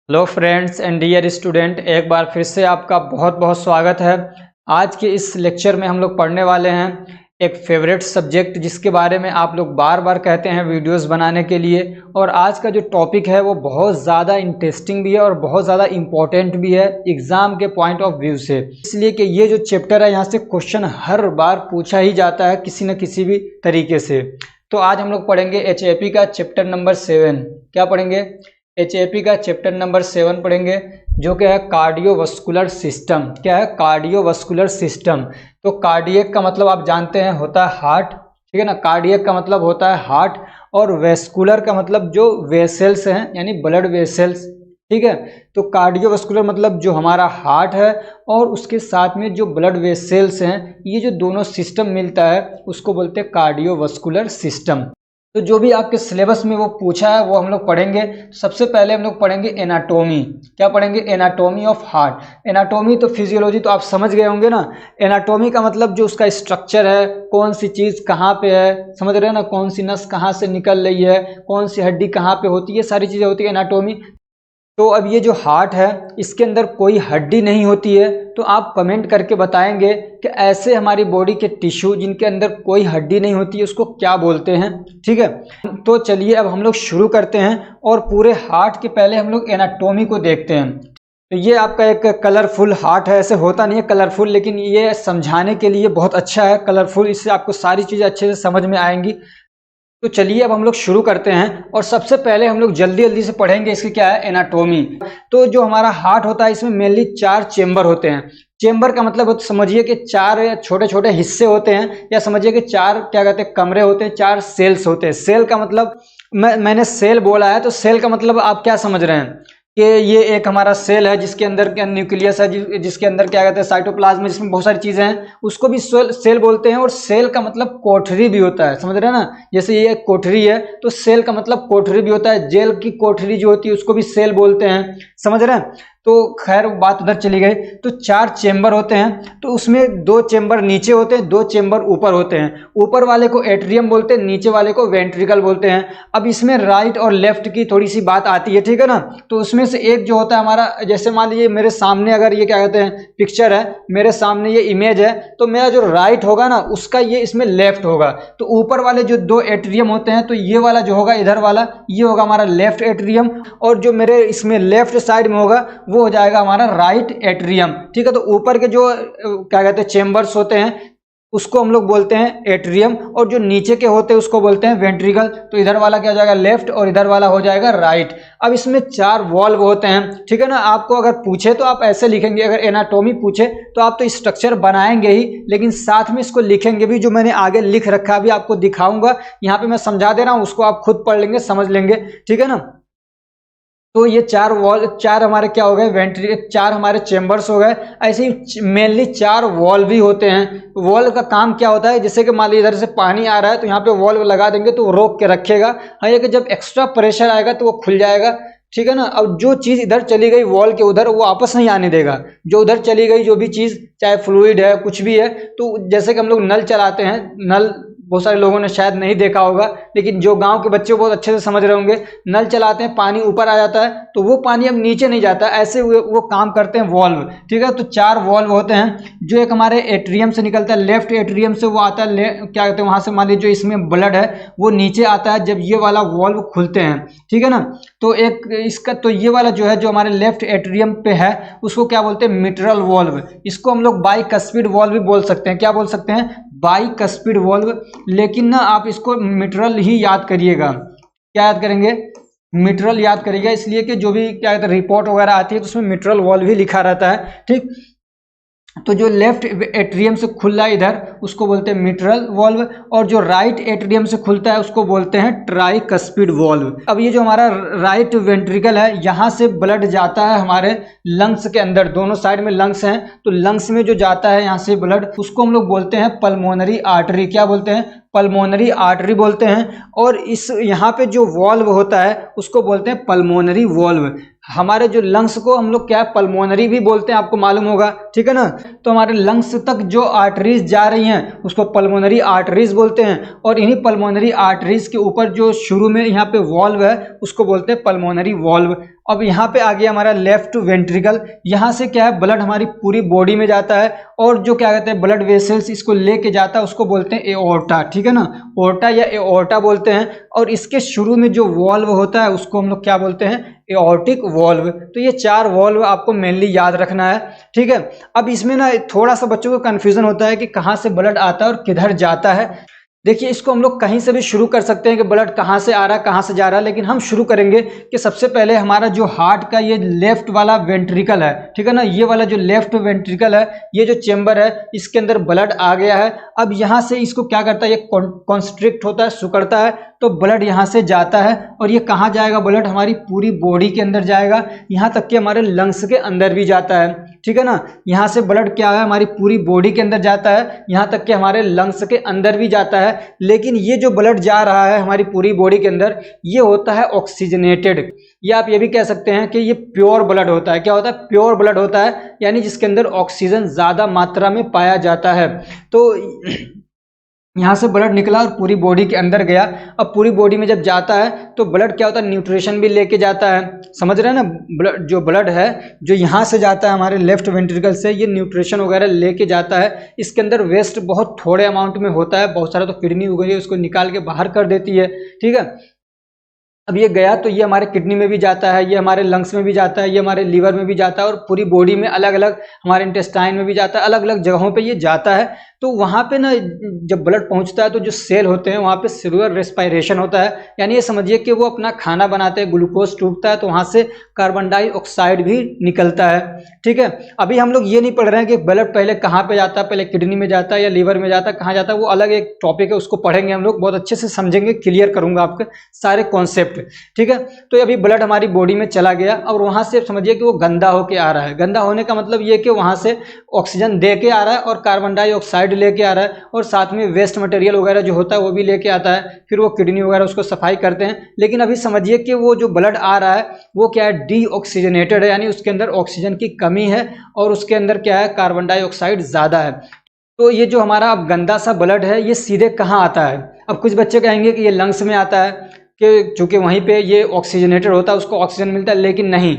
Hello friends and dear student, एक बार फिर से आपका बहुत बहुत स्वागत है। आज के इस लेक्चर में हम लोग पढ़ने वाले हैं एक फेवरेट सब्जेक्ट जिसके बारे में आप लोग बार बार कहते हैं वीडियोस बनाने के लिए। और आज का जो टॉपिक है वो बहुत ज़्यादा इंटरेस्टिंग भी है और बहुत ज़्यादा इम्पोर्टेंट भी है एग्ज़ाम के पॉइंट ऑफ व्यू से, इसलिए कि ये जो चैप्टर है यहाँ से क्वेश्चन हर बार पूछा ही जाता है किसी न किसी भी तरीके से। तो आज हम लोग पढ़ेंगे HAP का चैप्टर नंबर 7। क्या पढ़ेंगे? HAP का चैप्टर नंबर 7 पढ़ेंगे, जो क्या है कार्डियोवास्कुलर सिस्टम। क्या है? Cardiovascular system. तो कार्डियक का मतलब आप जानते हैं होता है हार्ट, ठीक है ना। कार्डियक का मतलब होता है हार्ट, और वेस्कुलर का मतलब जो वेसल्स हैं यानी ब्लड वेसल्स, ठीक है। तो कार्डियोवास्कुलर मतलब जो हमारा हार्ट है और उसके साथ में जो ब्लड वेसल्स हैं, ये जो दोनों सिस्टम मिलता है उसको बोलते हैं कार्डियोवास्कुलर सिस्टम। तो जो भी आपके सिलेबस में वो पूछा है वो हम लोग पढ़ेंगे। सबसे पहले हम लोग पढ़ेंगे एनाटोमी। क्या पढ़ेंगे? Anatomy of heart. एनाटोमी तो फिजियोलॉजी तो आप समझ गए होंगे ना। एनाटोमी का मतलब जो उसका स्ट्रक्चर है, कौन सी चीज़ कहाँ पे है, समझ रहे हैं ना, कौन सी नस कहाँ से निकल रही है, कौन सी हड्डी कहाँ पे होती है, सारी चीज़ें होती है एनाटोमी। तो अब ये जो हार्ट है इसके अंदर कोई हड्डी नहीं होती है, तो आप कमेंट करके बताएंगे कि ऐसे हमारी बॉडी के टिश्यू जिनके अंदर कोई हड्डी नहीं होती है उसको क्या बोलते हैं, ठीक है। तो चलिए अब हम लोग शुरू करते हैं और पूरे हार्ट के पहले हम लोग एनाटोमी को देखते हैं। तो ये आपका एक कलरफुल हार्ट है, ऐसे होता नहीं है कलरफुल, लेकिन ये समझाने के लिए बहुत अच्छा है कलरफुल, इससे आपको सारी चीज़ें अच्छे से समझ में आएंगी। तो चलिए अब हम लोग शुरू करते हैं और सबसे पहले हम लोग जल्दी जल्दी से पढ़ेंगे इसकी क्या है, एनाटोमी। तो जो हमारा हार्ट होता है इसमें मेनली 4 चेंबर होते हैं। चेंबर का मतलब समझिए कि 4 छोटे छोटे हिस्से होते हैं, या समझिए कि 4 क्या कहते हैं कमरे होते हैं, 4 सेल्स होते हैं। सेल का मतलब मैंने सेल बोला है, तो सेल का मतलब आप क्या समझ रहे हैं कि ये एक हमारा सेल है जिसके अंदर क्या न्यूक्लियस है, जिसके अंदर क्या कहते हैं साइटोप्लाज्म, जिसमें बहुत सारी चीजें हैं, उसको भी सेल बोलते हैं। और सेल का मतलब कोठरी भी होता है, समझ रहे हैं ना। जैसे ये कोठरी है तो सेल का मतलब कोठरी भी होता है। जेल की कोठरी जो होती है उसको भी सेल बोलते हैं, समझ रहे हैं। तो खैर बात उधर चली गई। तो 4 चेंबर होते हैं, तो उसमें 2 चेंबर नीचे होते हैं, 2 चेंबर ऊपर होते हैं। ऊपर वाले को एट्रियम बोलते हैं, नीचे वाले को वेंट्रिकल बोलते हैं। अब इसमें राइट और लेफ्ट की थोड़ी सी बात आती है, ठीक है ना। तो उसमें से एक जो होता है हमारा, जैसे मान लीजिए मेरे सामने अगर ये क्या कहते हैं पिक्चर है, मेरे सामने ये इमेज है, तो मेरा जो राइट होगा ना उसका ये इसमें लेफ्ट होगा। तो ऊपर वाले जो 2 एट्रियम होते हैं, तो ये वाला जो होगा इधर वाला, ये होगा हमारा लेफ्ट एट्रियम, और जो मेरे इसमें लेफ्ट साइड में होगा वो हो जाएगा हमारा राइट एट्रियम, ठीक है। तो ऊपर के जो क्या कहते हैं चेंबर्स होते हैं उसको हम लोग बोलते हैं एट्रियम, और जो नीचे के होते हैं उसको बोलते हैं वेंट्रिकल। तो इधर वाला क्या हो जाएगा लेफ्ट और इधर वाला हो जाएगा राइट। अब इसमें 4 वॉल्व होते हैं, ठीक है ना। आपको अगर पूछे तो आप ऐसे लिखेंगे, अगर एनाटोमी पूछे तो आप तो स्ट्रक्चर बनाएंगे ही, लेकिन साथ में इसको लिखेंगे भी। जो मैंने आगे लिख रखा अभी आपको दिखाऊंगा, यहाँ पे मैं समझा दे रहा हूँ, उसको आप खुद पढ़ लेंगे, समझ लेंगे, ठीक है ना। तो ये 4 हमारे क्या हो गए 4 हमारे चेंबर्स हो गए। ऐसे ही मेनली 4 वॉल्व भी होते हैं। वॉल्व का काम क्या होता है, जैसे कि मान लीजिए इधर से पानी आ रहा है तो यहाँ पे वॉल्व लगा देंगे तो वो रोक के रखेगा। हाँ, ये कि जब एक्स्ट्रा प्रेशर आएगा तो वो खुल जाएगा, ठीक है ना। अब जो चीज इधर चली गई वॉल के उधर, वो वापस नहीं आने देगा। जो उधर चली गई जो भी चीज, चाहे फ्लूइड है कुछ भी है, तो जैसे कि हम लोग नल चलाते हैं, नल बहुत सारे लोगों ने शायद नहीं देखा होगा, लेकिन जो गांव के बच्चे बहुत अच्छे से समझ रहे होंगे। नल चलाते हैं, पानी ऊपर आ जाता है, तो वो पानी अब नीचे नहीं जाता, ऐसे वो काम करते हैं वॉल्व, ठीक है। तो 4 वॉल्व होते हैं। जो एक हमारे एट्रियम से निकलता है, लेफ्ट एट्रियम से वो आता है, क्या कहते हैं वहां से मान लीजिए जो इसमें ब्लड है वो नीचे आता है जब ये वाला वॉल्व खुलते हैं, ठीक है ना। तो एक इसका तो ये वाला जो है जो हमारे लेफ्ट एट्रियम पे है उसको क्या बोलते हैं मिट्रल वॉल्व। इसको हम लोग बाइकस्पिड वॉल्व भी बोल सकते हैं। क्या बोल सकते हैं? Bicuspid valve. लेकिन ना आप इसको मिट्रल ही याद करिएगा। क्या याद करेंगे? मिट्रल याद करिएगा, इसलिए कि जो भी क्या कहते हैं रिपोर्ट वगैरह आती है तो उसमें मिट्रल वॉल्व ही लिखा रहता है, ठीक। तो जो लेफ्ट एट्रियम से खुल रहा है इधर उसको बोलते हैं मिट्रल वॉल्व, और जो राइट एट्रियम से खुलता है उसको बोलते हैं ट्राइकस्पिड वॉल्व। अब ये जो हमारा राइट वेंट्रिकल है, यहाँ से ब्लड जाता है हमारे लंग्स के अंदर, दोनों साइड में लंग्स हैं, तो लंग्स में जो जाता है यहाँ से ब्लड, उसको हम लोग बोलते हैं पल्मोनरी आर्टरी। क्या बोलते हैं? पल्मोनरी आर्टरी बोलते हैं। और इस यहाँ पे जो वॉल्व होता है उसको बोलते हैं पल्मोनरी वॉल्व। हमारे जो लंग्स को हम लोग क्या है पल्मोनरी भी बोलते हैं, आपको मालूम होगा, ठीक है ना। तो हमारे लंग्स तक जो आर्टरीज जा रही हैं उसको पल्मोनरी आर्टरीज बोलते हैं, और इन्हीं पल्मोनरी आर्टरीज के ऊपर जो शुरू में यहाँ पे वॉल्व है उसको बोलते हैं पल्मोनरी वॉल्व। अब यहाँ पे आ गया हमारा लेफ्ट वेंट्रिकल, यहाँ से क्या है ब्लड हमारी पूरी बॉडी में जाता है, और जो क्या कहते हैं ब्लड वेसल्स इसको लेके जाता है उसको बोलते हैं एओर्टा, ठीक है ना, ओर्टा या एओर्टा बोलते हैं। और इसके शुरू में जो वॉल्व होता है उसको हम लोग क्या बोलते हैं, एओर्टिक वॉल्व। तो ये 4 वॉल्व आपको मेनली याद रखना है, ठीक है। अब इसमें ना थोड़ा सा बच्चों को कंफ्यूजन होता है कि कहाँ से ब्लड आता है और किधर जाता है। देखिए इसको हम लोग कहीं से भी शुरू कर सकते हैं कि ब्लड कहाँ से आ रहा है कहाँ से जा रहा है, लेकिन हम शुरू करेंगे कि सबसे पहले हमारा जो हार्ट का ये लेफ्ट वाला वेंट्रिकल है, ठीक है ना, ये वाला जो लेफ्ट वेंट्रिकल है, ये जो चेंबर है इसके अंदर ब्लड आ गया है। अब यहाँ से इसको क्या करता है, ये कॉन्स्ट्रिक्ट होता है, सिकुड़ता है, तो ब्लड यहाँ से जाता है, और ये कहाँ जाएगा ब्लड, हमारी पूरी बॉडी के अंदर जाएगा, यहाँ तक कि हमारे लंग्स के अंदर भी जाता है, ठीक है ना। यहाँ से ब्लड क्या है हमारी पूरी बॉडी के अंदर जाता है, यहाँ तक कि हमारे लंग्स के अंदर भी जाता है। लेकिन ये जो ब्लड जा रहा है हमारी पूरी बॉडी के अंदर ये होता है ऑक्सीजनेटेड, या आप ये भी कह सकते हैं कि ये प्योर ब्लड होता है। क्या होता है, प्योर ब्लड होता है, यानी जिसके अंदर ऑक्सीजन ज़्यादा मात्रा में पाया जाता है। तो यहाँ से ब्लड निकला और पूरी बॉडी के अंदर गया। अब पूरी बॉडी में जब जाता है तो ब्लड क्या होता है, न्यूट्रिशन भी लेके जाता है, समझ रहे हैं ना। ब्लड जो ब्लड है जो यहाँ से जाता है हमारे लेफ्ट वेंट्रिकल से, ये न्यूट्रिशन वगैरह लेके जाता है। इसके अंदर वेस्ट बहुत थोड़े अमाउंट में होता है, बहुत सारा तो किडनी वगैरह उसको निकाल के बाहर कर देती है, ठीक है। अब ये गया तो ये हमारे किडनी में भी जाता है, ये हमारे लंग्स में भी जाता है, ये हमारे लीवर में भी जाता है, और पूरी बॉडी में अलग अलग, हमारे इंटेस्टाइन में भी जाता है, अलग अलग जगहों पे ये जाता है। तो वहाँ पे ना जब ब्लड पहुँचता है तो जो सेल होते हैं वहाँ पे सेलुलर रेस्पिरेशन होता है, यानी ये समझिए कि वो अपना खाना बनाते हैं, ग्लूकोज टूटता है तो वहाँ से कार्बन डाइऑक्साइड भी निकलता है, ठीक है। अभी हम लोग ये नहीं पढ़ रहे हैं कि ब्लड पहले कहाँ पे जाता है, पहले किडनी में जाता है या लीवर में जाता है, कहाँ जाता है, वो अलग एक टॉपिक है, उसको पढ़ेंगे हम लोग, बहुत अच्छे से समझेंगे, क्लियर करूंगा आपके सारे कॉन्सेप्ट, ठीक है। तो अभी ब्लड हमारी बॉडी में चला गया और वहां से समझिए कि वो गंदा होके आ रहा है। गंदा होने का मतलब ये कि वहां से ऑक्सीजन दे के आ रहा है और कार्बन डाइऑक्साइड लेके आ रहा है, और साथ में वेस्ट मटेरियल वगैरह जो होता है वो भी लेके आता है। फिर वो किडनी वगैरह उसको सफाई करते हैं। लेकिन अभी समझिए कि वो जो ब्लड आ रहा है वो क्या है, डीऑक्सीजनेटेड है, यानी उसके अंदर ऑक्सीजन की कमी है और उसके अंदर क्या है, कार्बन डाइऑक्साइड ज़्यादा है। तो ये जो हमारा अब गंदा सा ब्लड है ये सीधे कहाँ आता है। अब कुछ बच्चे कहेंगे कि ये लंग्स में आता है, कि चूँकि वहीं पे ये ऑक्सीजनेटेड होता है, उसको ऑक्सीजन मिलता है, लेकिन नहीं,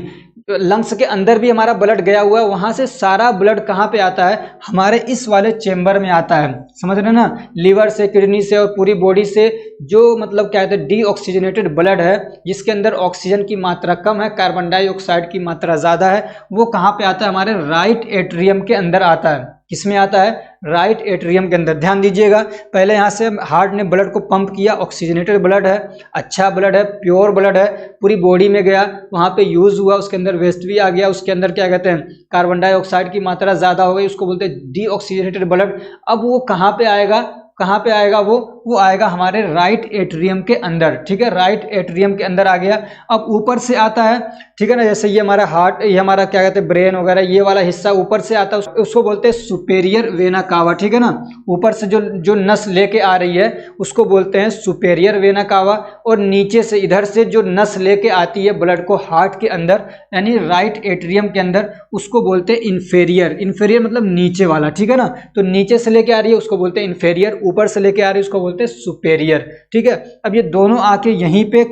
लंग्स के अंदर भी हमारा ब्लड गया हुआ है। वहाँ से सारा ब्लड कहाँ पे आता है, हमारे इस वाले चेम्बर में आता है, समझ रहे हैं ना। लीवर से, किडनी से और पूरी बॉडी से जो मतलब क्या कहते हैं डीऑक्सीजनेटेड ब्लड है, जिसके अंदर ऑक्सीजन की मात्रा कम है, कार्बन डाइऑक्साइड की मात्रा ज़्यादा है, वो कहाँ पे आता है, हमारे राइट एट्रियम के अंदर आता है। किसमें आता है, राइट एट्रियम के अंदर। ध्यान दीजिएगा, पहले यहाँ से हार्ट ने ब्लड को पंप किया, ऑक्सीजनेटेड ब्लड है, अच्छा ब्लड है, प्योर ब्लड है, पूरी बॉडी में गया, वहाँ पे यूज हुआ, उसके अंदर वेस्ट भी आ गया, उसके अंदर क्या कहते हैं कार्बन डाइऑक्साइड की मात्रा ज़्यादा हो गई, उसको बोलते हैं डीऑक्सीजनेटेड ब्लड। अब वो कहाँ पे आएगा, कहाँ पे आएगा, वो आएगा हमारे राइट एट्रियम के अंदर, ठीक है, राइट एट्रियम के अंदर आ गया। अब ऊपर से आता है, ठीक है ना, जैसे ये हमारा हार्ट, ये हमारा क्या कहते हैं ब्रेन वगैरह, ये वाला हिस्सा ऊपर से आता है, उसको बोलते हैं सुपेरियर वेना कावा, ठीक है ना। ऊपर से जो नस लेके आ रही है उसको बोलते हैं सुपेरियर वेना कावा, और नीचे से इधर से जो नस लेके आती है ब्लड को हार्ट के अंदर, यानी राइट एट्रियम के अंदर, उसको बोलते हैं इन्फेरियर। इन्फेरियर मतलब नीचे वाला, ठीक है ना। तो नीचे से लेके आ रही है उसको बोलते हैं इन्फेरियर, ऊपर से लेके आ रही है उसको बोलते हैं सुपेरियर, ठीक है। अब ये दोनों आके यहीं पे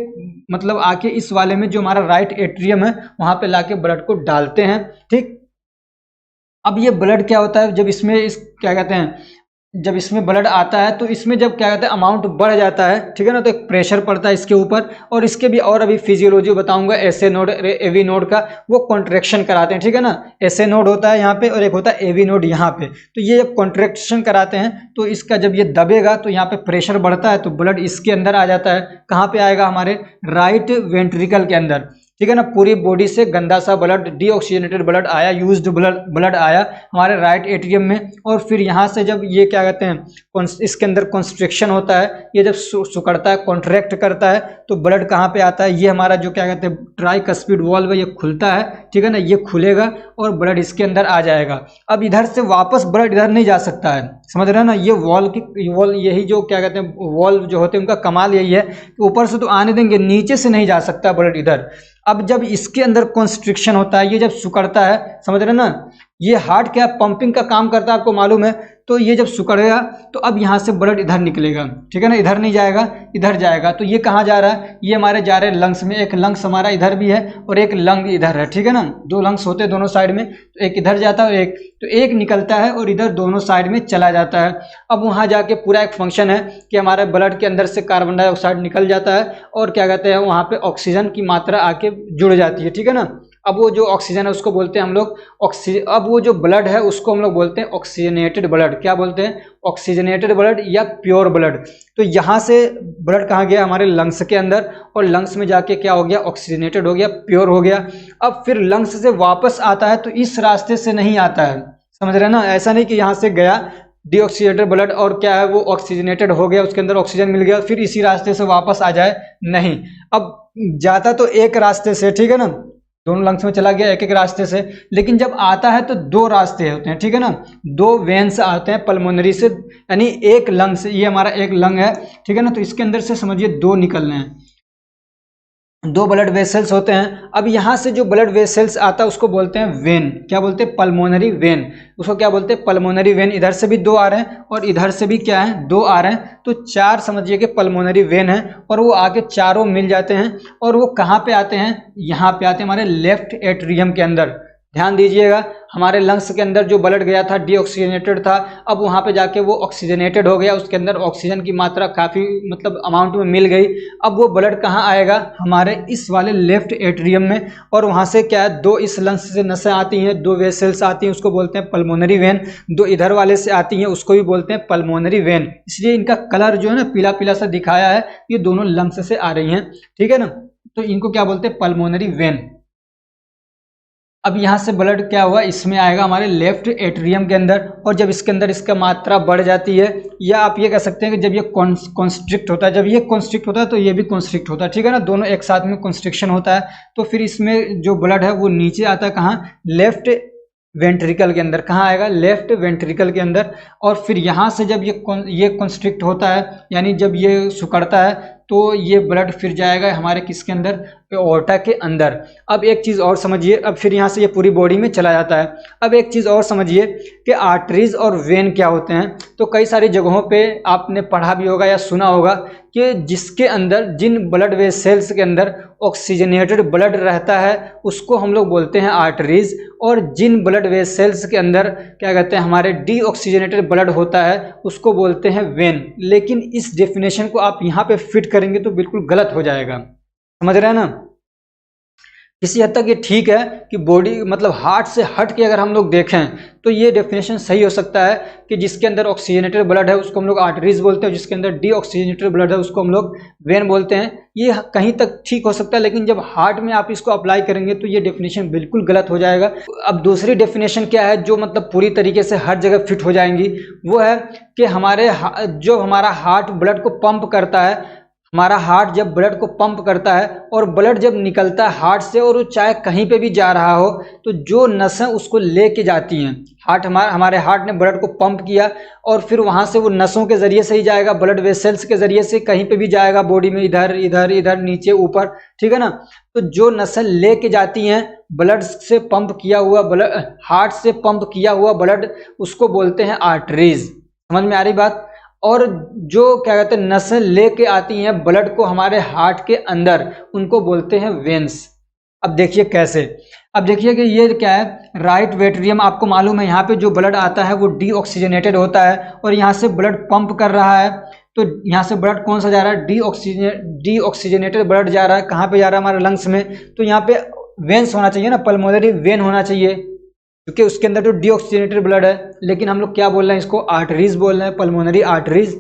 मतलब आके इस वाले में जो हमारा राइट एट्रियम है वहां पे लाके ब्लड को डालते हैं, ठीक। अब ये ब्लड क्या होता है, जब इसमें क्या कहते हैं, जब इसमें ब्लड आता है तो इसमें जब क्या कहते हैं अमाउंट बढ़ जाता है, ठीक है ना, तो एक प्रेशर पड़ता है इसके ऊपर, और इसके भी और अभी फिजियोलॉजी बताऊंगा, एसए नोड एवी नोड का, वो कॉन्ट्रैक्शन कराते हैं, ठीक है ना। एसए नोड होता है यहाँ पे और एक होता है एवी नोड यहाँ पे। तो ये जब कॉन्ट्रैक्शन कराते हैं तो इसका जब ये दबेगा तो यहाँ पे प्रेशर बढ़ता है, तो ब्लड इसके अंदर आ जाता है। कहाँ पे आएगा, हमारे राइट वेंट्रिकल के अंदर, ठीक है ना। पूरी बॉडी से गंदा सा ब्लड, डीऑक्सीजनेटेड ब्लड आया, यूज्ड ब्लड आया हमारे राइट एट्रियम में, और फिर यहाँ से जब ये क्या कहते हैं इसके अंदर कॉन्स्ट्रिक्शन होता है, ये जब सुकड़ता है, कॉन्ट्रैक्ट करता है, तो ब्लड कहाँ पे आता है, ये हमारा जो क्या कहते हैं ट्राइकस्पिड वॉल्व है, ये खुलता है, ठीक है ना, ये खुलेगा और ब्लड इसके अंदर आ जाएगा। अब इधर से वापस ब्लड इधर नहीं जा सकता है, समझ रहे हैं ना। ये वॉल्व यही जो क्या कहते हैं वॉल्व जो होते हैं उनका कमाल यही है कि ऊपर से तो आने देंगे, नीचे से नहीं जा सकता ब्लड इधर। अब जब इसके अंदर कॉन्स्ट्रिक्शन होता है, ये जब सिकुड़ता है, समझ रहे ना, ये हार्ट क्या पंपिंग का काम करता है, आपको मालूम है। तो ये जब सिकुड़ेगा तो अब यहाँ से ब्लड इधर निकलेगा, ठीक है ना, इधर नहीं जाएगा, इधर जाएगा। तो ये कहाँ जा रहा है, ये हमारे जा रहे हैं लंग्स में। एक लंग्स हमारा इधर भी है और एक लंग इधर है, ठीक है ना, दो लंग्स होते हैं दोनों साइड में, तो एक इधर जाता है तो एक निकलता है और इधर दोनों साइड में चला जाता है। अब वहाँ जाके पूरा एक फंक्शन है कि हमारे ब्लड के अंदर से कार्बन डाइऑक्साइड निकल जाता है और क्या कहते हैं, वहाँ पे ऑक्सीजन की मात्रा आके जुड़ जाती है, ठीक है ना। अब वो जो ऑक्सीजन है उसको बोलते हैं हम लोग अब वो जो ब्लड है उसको हम लोग बोलते हैं ऑक्सीजनेटेड ब्लड। क्या बोलते हैं, ऑक्सीजनेटेड ब्लड या प्योर ब्लड। तो यहाँ से ब्लड कहाँ गया, हमारे लंग्स के अंदर, और लंग्स में जाके क्या हो गया, ऑक्सीजनेटेड हो गया, प्योर हो गया। अब फिर लंग्स से वापस आता है तो इस रास्ते से नहीं आता है, समझ रहे हैं ना। ऐसा नहीं कि यहाँ से गया डीऑक्सीजनेटेड ब्लड और क्या है वो ऑक्सीजनेटेड हो गया, उसके अंदर ऑक्सीजन मिल गया, फिर इसी रास्ते से वापस आ जाए, नहीं। अब जाता तो एक रास्ते से, ठीक है ना, दोनों लंग्स में चला गया एक एक रास्ते से, लेकिन जब आता है तो दो रास्ते होते हैं, ठीक है ना, दो वेन्स आते हैं पल्मोनरी से, यानी एक लंग से, ये हमारा एक लंग है, ठीक है ना, तो इसके अंदर से समझिए दो निकलने हैं, दो ब्लड वेसल्स होते हैं। अब यहाँ से जो ब्लड वेसल्स आता है उसको बोलते हैं वेन। क्या बोलते हैं, पल्मोनरी वेन। उसको क्या बोलते हैं, पल्मोनरी वेन। इधर से भी दो आ रहे हैं और इधर से भी क्या है, दो आ रहे हैं, तो चार समझिए कि पल्मोनरी वेन है, और वो आके चारों मिल जाते हैं। और वो कहाँ पे आते हैं, यहाँ पे आते हैं हमारे लेफ्ट एट्रियम के अंदर। ध्यान दीजिएगा, हमारे लंग्स के अंदर जो ब्लड गया था डीऑक्सीजनेटेड था, अब वहाँ पे जाके वो ऑक्सीजनेटेड हो गया, उसके अंदर ऑक्सीजन की मात्रा काफ़ी मतलब अमाउंट में मिल गई। अब वो ब्लड कहाँ आएगा, हमारे इस वाले लेफ्ट एट्रियम में, और वहाँ से क्या है, दो इस लंग्स से नसें आती हैं, दो वेसल्स आती हैं, उसको बोलते हैं पल्मोनरी वेन। दो इधर वाले से आती हैं, उसको भी बोलते हैं पल्मोनरी वेन। इसलिए इनका कलर जो है ना पीला पीला सा दिखाया है, ये दोनों लंग्स से आ रही हैं, ठीक है ना। तो इनको क्या बोलते हैं, पल्मोनरी वेन। अब यहाँ से ब्लड क्या हुआ, इसमें आएगा हमारे लेफ्ट एट्रियम के अंदर, और जब इसके अंदर इसका मात्रा बढ़ जाती है, या आप ये कह सकते हैं कि जब ये कॉन्स्ट्रिक्ट होता है, जब ये कॉन्स्ट्रिक्ट होता है तो ये भी कॉन्स्ट्रिक्ट होता है, ठीक है ना, दोनों एक साथ में कॉन्स्ट्रिक्शन होता है। तो फिर इसमें जो ब्लड है वो नीचे आता है, कहाँ, लेफ्ट वेंट्रिकल के अंदर। कहाँ आएगा, लेफ्ट वेंट्रिकल के अंदर। और फिर यहाँ से जब ये कॉन्स्ट्रिक्ट होता है, यानी जब ये सिकुड़ता है, तो ये ब्लड फिर जाएगा हमारे किसके अंदर, एओर्टा के अंदर। अब एक चीज़ और समझिए, अब फिर यहाँ से ये पूरी बॉडी में चला जाता है। अब एक चीज़ और समझिए कि आर्टरीज और वेन क्या होते हैं। तो कई सारी जगहों पे आपने पढ़ा भी होगा या सुना होगा कि जिसके अंदर, जिन ब्लड वेसल्स के अंदर ऑक्सीजनेटेड ब्लड रहता है उसको हम लोग बोलते हैं आर्टरीज, और जिन ब्लड वेसल्स के अंदर क्या कहते हैं, हमारे डीऑक्सीजनेटेड ब्लड होता है उसको बोलते हैं वेन। लेकिन इस डेफिनेशन को आप यहाँ पे फिट करेंगे तो बिल्कुल गलत हो जाएगा, समझ रहे हैं ना। किसी हद तक ये ठीक है कि बॉडी मतलब हार्ट से हट के अगर हम लोग देखें तो ये डेफिनेशन सही हो सकता है कि जिसके अंदर ऑक्सीजनेटेड ब्लड है उसको हम लोग आर्टरीज बोलते हैं, जिसके अंदर डीऑक्सीजनेटेड ब्लड है उसको हम लोग वेन बोलते हैं। ये कहीं तक ठीक हो सकता है, लेकिन जब हार्ट में आप इसको अप्लाई करेंगे तो ये डेफिनेशन बिल्कुल गलत हो जाएगा। अब दूसरी डेफिनेशन क्या है जो मतलब पूरी तरीके से हर जगह फिट हो जाएंगी, वो है कि हमारा हार्ट ब्लड को पंप करता है, हमारा हार्ट जब ब्लड को पंप करता है और ब्लड जब निकलता है हार्ट से, और वो चाहे कहीं पे भी जा रहा हो, तो जो नसें उसको लेके जाती हैं, हमारे हार्ट ने ब्लड को पंप किया और फिर वहाँ से वो नसों के ज़रिए से ही जाएगा, ब्लड वेसल्स के ज़रिए से कहीं पे भी जाएगा बॉडी में, इधर इधर इधर नीचे ऊपर, ठीक है ना। तो जो नसें लेके जाती हैं ब्लड से पंप किया हुआ ब्लड, हार्ट से पंप किया हुआ ब्लड, उसको बोलते हैं आर्टरीज। समझ में आ रही बात। और जो क्या कहते हैं नसें लेके आती हैं ब्लड को हमारे हार्ट के अंदर, उनको बोलते हैं वेन्स। अब देखिए कैसे, अब देखिए कि ये क्या है, राइट वेट्रियम, आपको मालूम है यहाँ पे जो ब्लड आता है वो डीऑक्सीजनेटेड होता है और यहाँ से ब्लड पंप कर रहा है। तो यहाँ से ब्लड कौन सा जा रहा है, डीऑक्सीजनेटेड ब्लड जा रहा है। कहाँ पे जा रहा है, हमारे लंग्स में। तो यहाँ पे वेन्स होना चाहिए ना, पल्मोनरी वेन होना चाहिए, क्योंकि उसके अंदर तो डीऑक्सीजनेटेड ब्लड है। लेकिन हम लोग क्या बोल रहे हैं, इसको आर्टरीज बोल रहे हैं, पल्मोनरी आर्टरीज।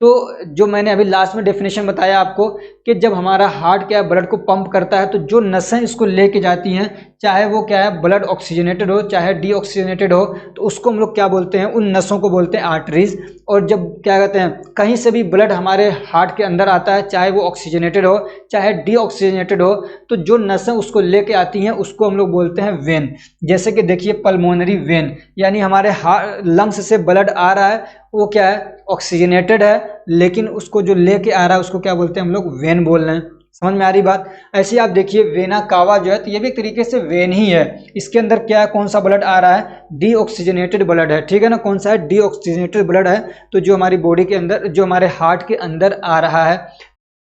तो जो मैंने अभी लास्ट में डेफिनेशन बताया आपको कि जब हमारा हार्ट क्या है ब्लड को पंप करता है, तो जो नसें इसको लेके जाती हैं, चाहे वो क्या है ब्लड ऑक्सीजनेटेड हो चाहे डीऑक्सीजनेटेड हो, तो उसको हम लोग क्या बोलते हैं, उन नसों को बोलते हैं आर्टरीज। और जब क्या कहते हैं कहीं से भी ब्लड हमारे हार्ट के अंदर आता है, चाहे वो ऑक्सीजनेटेड हो चाहे डीऑक्सीजनेटेड हो, तो जो नसें उसको लेके आती हैं उसको हम लोग बोलते हैं वेन। जैसे कि देखिए पल्मोनरी वेन, यानी हमारे लंग्स से ब्लड आ रहा है, वो क्या है ऑक्सीजनेटेड है, लेकिन उसको जो लेके आ रहा है उसको क्या बोलते हैं हम लोग वेन बोल रहे हैं। समझ में आ रही बात। ऐसे ही आप देखिए वेना कावा जो है, तो ये भी एक तरीके से वेन ही है। इसके अंदर क्या है, कौन सा ब्लड आ रहा है, डीऑक्सीजनेटेड ब्लड है, ठीक है ना। कौन सा है, डीऑक्सीजनेटेड ब्लड है। तो जो हमारी बॉडी के अंदर, जो हमारे हार्ट के अंदर आ रहा है।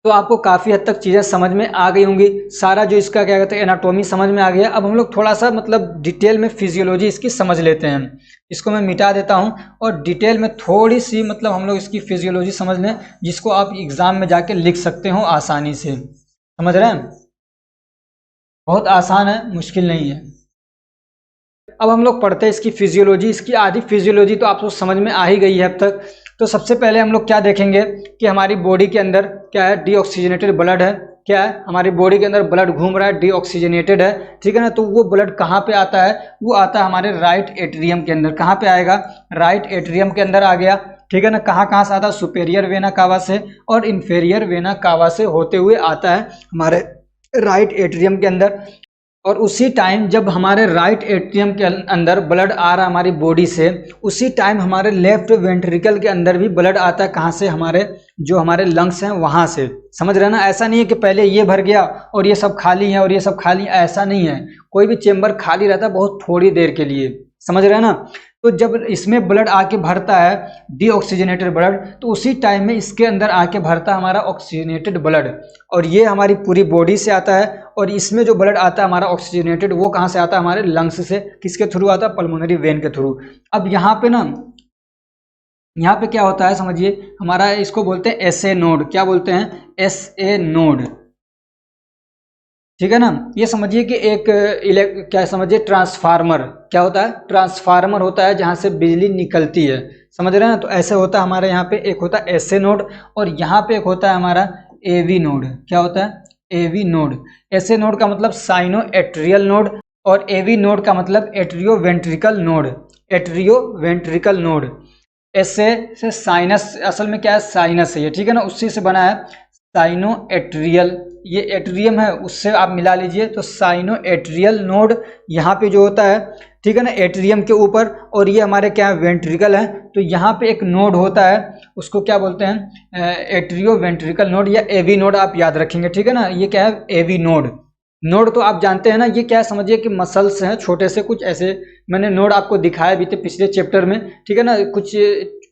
तो आपको काफ़ी हद तक चीज़ें समझ में आ गई होंगी, सारा जो इसका क्या कहते हैं एनाटॉमी समझ में आ गया। अब हम लोग थोड़ा सा मतलब डिटेल में फिजियोलॉजी इसकी समझ लेते हैं। इसको मैं मिटा देता हूं और डिटेल में थोड़ी सी मतलब हम लोग इसकी फिजियोलॉजी समझ लें, जिसको आप एग्ज़ाम में जाके लिख सकते हो आसानी से। समझ रहे हैं, बहुत आसान है, मुश्किल नहीं है। अब हम लोग पढ़ते हैं इसकी फिजियोलॉजी। इसकी आधी फिजियोलॉजी तो आपको समझ में आ ही गई है अब तक। तो सबसे पहले हम लोग क्या देखेंगे कि हमारी बॉडी के अंदर क्या है, डीऑक्सीजनेटेड ब्लड है। क्या है, हमारी बॉडी के अंदर ब्लड घूम रहा है, डीऑक्सीजनेटेड है, ठीक है ना। तो वो ब्लड कहाँ पे आता है, वो आता है हमारे राइट एट्रियम के अंदर। कहाँ पे आएगा, राइट एट्रियम के अंदर आ गया, ठीक है ना। कहाँ से आता है, सुपेरियर वेना कावा से और इंफेरियर वेना कावा से होते हुए आता है हमारे राइट एट्रियम के अंदर। और उसी टाइम जब हमारे राइट एट्रियम के अंदर ब्लड आ रहा है हमारी बॉडी से, उसी टाइम हमारे लेफ्ट वेंट्रिकल के अंदर भी ब्लड आता है। कहाँ से, हमारे जो हमारे लंग्स हैं वहाँ से। समझ रहे हैं ना। ऐसा नहीं है कि पहले ये भर गया और ये सब खाली है और ये सब खाली है, ऐसा नहीं है। कोई भी चेम्बर खाली रहता है बहुत थोड़ी देर के लिए। समझ रहे हैं ना। तो जब इसमें ब्लड आके भरता है डीऑक्सीजनेटेड ब्लड, तो उसी टाइम में इसके अंदर आके भरता है हमारा ऑक्सीजनेटेड ब्लड। और ये हमारी पूरी बॉडी से आता है। और इसमें जो ब्लड आता है हमारा ऑक्सीजनेटेड, वो कहाँ से आता है, हमारे लंग्स से। किसके थ्रू आता है, पल्मोनरी वेन के थ्रू। अब यहाँ पे ना, यहाँ पे क्या होता है समझिए, हमारा इसको बोलते हैं एसए नोड। क्या बोलते हैं, एसए नोड, ठीक है ना। ये समझिए कि एक क्या समझिए, ट्रांसफार्मर। क्या होता है, ट्रांसफार्मर होता है जहां से बिजली निकलती है। समझ रहे हैं ना। तो ऐसे होता है हमारे यहाँ पे, एक होता है एसए नोड और यहाँ पे एक होता है हमारा एवी नोड। क्या होता है, एवी नोड। एसए नोड का मतलब साइनो एट्रियल नोड और एवी नोड का मतलब atrio ventricle node. Atrio ventricle node. SA से साइनस, असल में क्या है, साइनस है ये, ठीक है ना, उसी से बना है साइनो एट्रियल। ये एट्रियम है, उससे आप मिला लीजिए। तो साइनो एट्रियल नोड यहाँ पे जो होता है, ठीक है ना, एट्रियम के ऊपर। और ये हमारे क्या है, वेंट्रिकल है। तो यहाँ पे एक नोड होता है, उसको क्या बोलते हैं, एट्रियो वेंट्रिकल नोड या एवी नोड आप याद रखेंगे, ठीक है ना। ये क्या है, एवी नोड। नोड तो आप जानते हैं ना, ये क्या है समझिए कि मसल्स हैं छोटे से कुछ ऐसे। मैंने नोड आपको दिखाया भी थे पिछले चैप्टर में, ठीक है ना।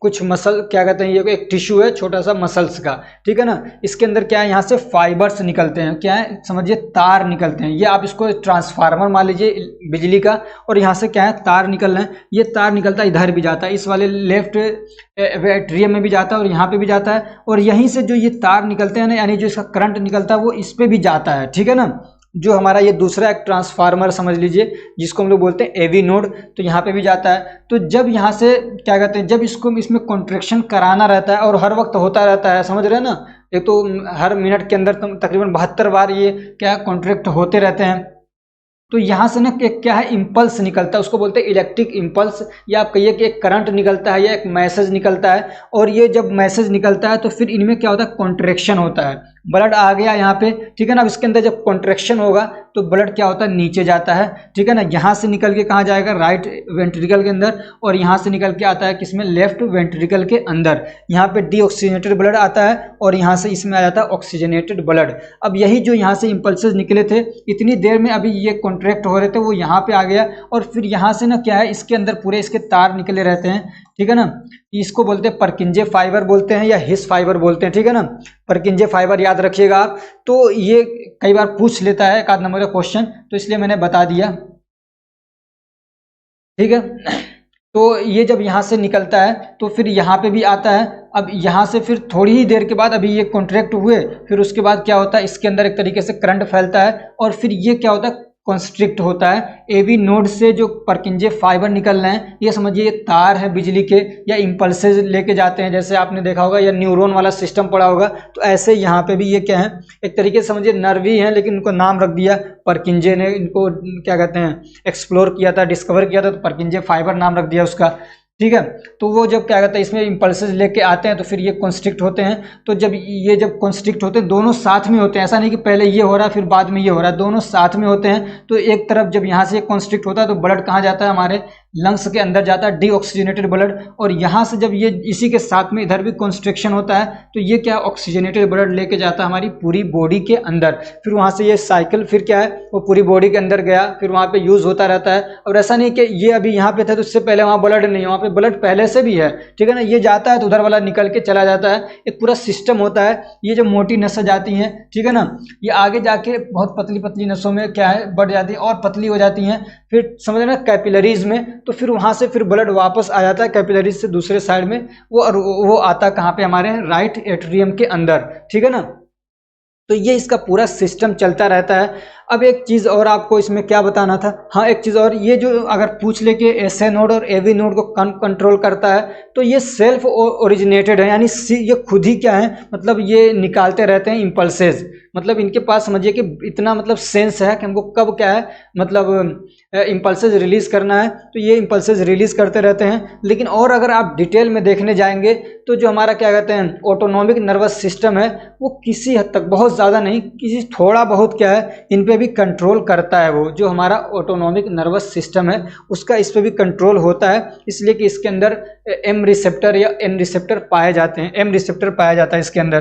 कुछ मसल, क्या कहते हैं, ये एक टिश्यू है छोटा सा मसल्स का, ठीक है ना। इसके अंदर क्या है, यहाँ से फाइबर्स निकलते हैं, क्या है समझिए, तार निकलते हैं। ये आप इसको ट्रांसफार्मर मान लीजिए बिजली का, और यहाँ से क्या है, तार निकल रहे हैं। ये तार निकलता है, इधर भी जाता है, इस वाले लेफ्ट एट्रियम में भी जाता है और यहाँ पे भी जाता है। और यहीं से जो ये तार निकलते हैं ना, यानी जो इसका करंट निकलता है वो इस पे भी जाता है, ठीक है ना। जो हमारा ये दूसरा एक ट्रांसफार्मर समझ लीजिए, जिसको हम लोग बोलते हैं एवी नोड, तो यहाँ पे भी जाता है। तो जब यहाँ से क्या कहते हैं, जब इसको इसमें कॉन्ट्रैक्शन कराना रहता है और हर वक्त होता रहता है, समझ रहे हैं ना। एक तो हर मिनट के अंदर तकरीबन 72 बार ये क्या कॉन्ट्रैक्ट होते रहते हैं। तो यहाँ से ना एक क्या है, इम्पल्स निकलता है, उसको बोलते हैं इलेक्ट्रिक इम्पल्स, या आप कहिए कि एक करंट निकलता है या एक मैसेज निकलता है। और ये जब मैसेज निकलता है तो फिर इनमें क्या होता है, कॉन्ट्रैक्शन होता है। ब्लड आ गया यहाँ पे, ठीक है ना। अब इसके अंदर जब कॉन्ट्रैक्शन होगा तो ब्लड क्या होता है, नीचे जाता है, ठीक है ना। यहाँ से निकल के कहाँ जाएगा, राइट वेंट्रिकल के अंदर, और यहाँ से निकल के आता है किसमें, लेफ्ट वेंट्रिकल के अंदर। यहाँ पे डीऑक्सीजनेटेड ब्लड आता है और यहाँ से इसमें आ जाता है ऑक्सीजनेटेड ब्लड। अब यही जो यहाँ से इम्पल्सेस निकले थे इतनी देर में, अभी ये कॉन्ट्रैक्ट हो रहे थे, वो यहाँ पे आ गया। और फिर यहाँ से ना क्या है, इसके अंदर पूरे इसके तार निकले रहते हैं, ठीक है ना। इसको बोलते हैं परकिंजे फाइबर बोलते हैं या हिस फाइबर बोलते हैं, ठीक है ना। परकिंजे फाइबर याद रखिएगा आप। तो ये कई बार पूछ लेता है एक आध नंबर का क्वेश्चन, तो इसलिए मैंने बता दिया, ठीक है। तो ये जब यहाँ से निकलता है तो फिर यहाँ पे भी आता है। अब यहाँ से फिर थोड़ी ही देर के बाद, अभी ये कॉन्ट्रैक्ट हुए, फिर उसके बाद क्या होता है, इसके अंदर एक तरीके से करंट फैलता है और फिर ये क्या होता है, कॉन्स्ट्रिक्ट होता है। एवी नोड से जो परकिंजे फाइबर निकल रहे हैं, ये समझिए ये तार है बिजली के, या इम्पल्सेज लेके जाते हैं, जैसे आपने देखा होगा या न्यूरॉन वाला सिस्टम पढ़ा होगा। तो ऐसे यहाँ पे भी ये क्या है, एक तरीके से समझिए नर्व ही है, लेकिन इनको नाम रख दिया परकिंजे ने, इनको क्या कहते हैं, एक्सप्लोर किया था, डिस्कवर किया था, तो परकिंजे फाइबर नाम रख दिया उसका, ठीक है। तो वो जब क्या कहते हैं, इसमें इम्पल्सेस लेके आते हैं तो फिर ये कॉन्स्ट्रिक्ट होते हैं। तो जब कॉन्स्ट्रिक्ट होते हैं, दोनों साथ में होते हैं, ऐसा नहीं कि पहले ये हो रहा है फिर बाद में ये हो रहा है, दोनों साथ में होते हैं। तो एक तरफ जब यहाँ से कॉन्स्ट्रिक्ट होता है तो ब्लड कहाँ जाता है, हमारे लंग्स के अंदर जाता है डीऑक्सीजनेटेड ब्लड, और यहाँ से जब ये इसी के साथ में इधर भी कंस्ट्रिक्शन होता है तो ये क्या ऑक्सीजनेटेड ब्लड लेके जाता है हमारी पूरी बॉडी के अंदर। फिर वहाँ से ये साइकिल फिर क्या है वो पूरी बॉडी के अंदर गया, फिर वहाँ पे यूज होता रहता है। और ऐसा नहीं कि ये अभी यहाँ पे था तो उससे पहले वहाँ ब्लड नहीं है, वहाँ पे ब्लड पहले से भी है, ठीक है ना। ये जाता है तो उधर वाला निकल के चला जाता है, एक पूरा सिस्टम होता है। ये जो मोटी नसें जाती हैं, ठीक है ना, ये आगे जाके बहुत पतली पतली नसों में क्या है बढ़ जाती है और पतली हो जाती हैं। फिर समझ लेना कैपिलरीज में, तो फिर वहाँ से फिर ब्लड वापस आ जाता है कैपिलरीज से दूसरे साइड में, वो आता कहाँ पे हमारे राइट एट्रियम के अंदर, ठीक है ना। तो ये इसका पूरा सिस्टम चलता रहता है। अब एक चीज़ और आपको इसमें क्या बताना था, हाँ एक चीज़ और, ये जो अगर पूछ ले कि एसए नोड और एवी नोड को कंट्रोल करता है, तो ये सेल्फ ओरिजिनेटेड है, यानी ये खुद ही क्या है मतलब ये निकालते रहते हैं इम्पल्सेस। मतलब इनके पास समझिए कि इतना मतलब सेंस है कि हमको कब क्या है मतलब इम्पल्सेस रिलीज करना है, तो ये इम्पल्सेस रिलीज करते रहते हैं। लेकिन और अगर आप डिटेल में देखने जाएंगे तो जो हमारा क्या कहते हैं ऑटोनॉमिक नर्वस सिस्टम है वो किसी हद तक, बहुत ज़्यादा नहीं, किसी थोड़ा बहुत क्या है इन पे भी कंट्रोल करता है। वो जो हमारा ऑटोनॉमिक नर्वस सिस्टम है उसका इस पे भी कंट्रोल होता है, इसलिए कि इसके अंदर एम रिसेप्टर या एन रिसेप्टर पाए जाते हैं, एम रिसेप्टर पाया जाता है इसके अंदर,